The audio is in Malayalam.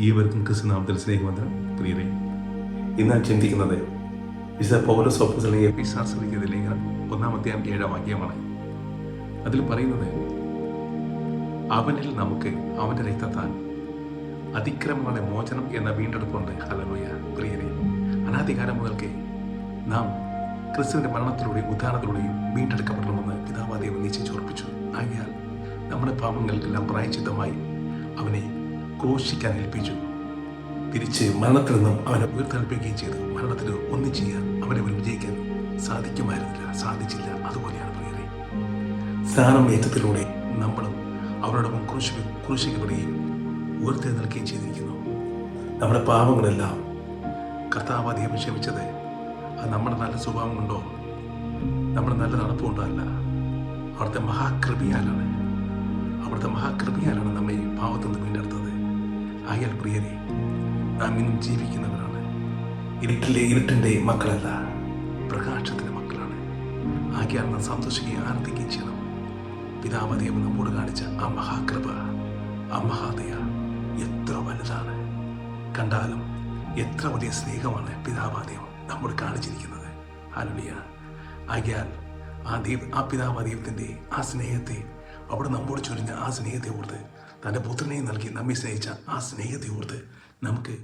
ഈവർക്കും ക്രിസ്തുനാമത്തിൽ സ്നേഹവന്ദനം. പ്രിയരെ, ഇന്ന് ഞാൻ ചിന്തിക്കുന്നത് വിശുദ്ധ പൗലോസ് അപ്പോസ്തലനായ എഫെസ്യർക്കെഴുതിയ ലേഖനം 1:7 അതിൽ പറയുന്നത്, അവനിൽ നമുക്ക് അവൻ്റെ രക്തത്താൽ അതിക്രമങ്ങളുടെ മോചനം എന്ന വീണ്ടെടുപ്പുണ്ട്. ഹല്ലേലൂയ. പ്രിയരെ, അനാദികാലം മുതൽക്കേ നാം ക്രിസ്തുവിൻ്റെ മരണത്തിലൂടെയും ഉദ്ധാനത്തിലൂടെയും വീണ്ടെടുക്കപ്പെടണമെന്ന് പിതാവാദി നിശ്ചയിച്ചുറപ്പിച്ചു. ആകയാൽ നമ്മുടെ പാപങ്ങൾക്കെല്ലാം പ്രായശ്ചിത്തമായി അവനെ ക്രൂശിക്കാൻ ഏൽപ്പിച്ചു. തിരിച്ച് മരണത്തിൽ നിന്നും അവനെ ഉയർത്തെഴുന്നേൽപ്പിക്കുകയും ചെയ്തു. മരണത്തിൽ ഒന്നും ചെയ്യാൻ അവനെ വിജയിക്കാൻ സാധിച്ചില്ല. അതുപോലെയാണ് പ്രിയരെ, സ്നാനമേറ്റത്തിലൂടെ നമ്മളും അവരോടൊപ്പം ക്രൂശിക്കപ്പെടുകയും ഉയർത്തെഴുന്നേൽക്കുകയും ചെയ്തിരിക്കുന്നു. നമ്മുടെ പാപങ്ങളെല്ലാം കർത്താവ് അധികം ക്ഷമിച്ചത് അത് നമ്മുടെ നല്ല സ്വഭാവം കൊണ്ടോ നമ്മുടെ നല്ല നടപ്പുകൊണ്ടോ അല്ല, അവിടുത്തെ മഹാകൃപയാലാണ് നമ്മെ പാവത്തിൽ നിന്ന് വീണ്ടെടുത്തത്. ആയാൽ പ്രിയരെ, നാം ഇന്നും ജീവിക്കുന്നവരാണ്. ഇരുട്ടിൻ്റെ മക്കളല്ല, പ്രകാശത്തിൻ്റെ മക്കളാണ്. ആകയാൽ നാം സന്തോഷിക്കുകയും ആനന്ദിക്കുകയും ചെയ്യണം. പിതാമദേവൻ നമ്മോട് കാണിച്ച ആ മഹാകൃപ, ആ മഹാദയ എത്ര വലുതാണ്. കണ്ടാലും എത്ര വലിയ സ്നേഹമാണ് പിതാവാദൈവം നമ്മോട് കാണിച്ചിരിക്കുന്നത്. ഹല്ലേലൂയ. ആകയാൽ ആ പിതാവാദൈവത്തിൻ്റെ ആ സ്നേഹത്തെ, അവിടെ നമ്മോട് ചൊരിഞ്ഞ ആ സ്നേഹത്തെ ഓർത്ത്, തൻ്റെ പുത്രനെ നൽകി നമ്മെ സ്നേഹിച്ച ആ സ്നേഹത്തെ ഓർത്ത് നമുക്ക്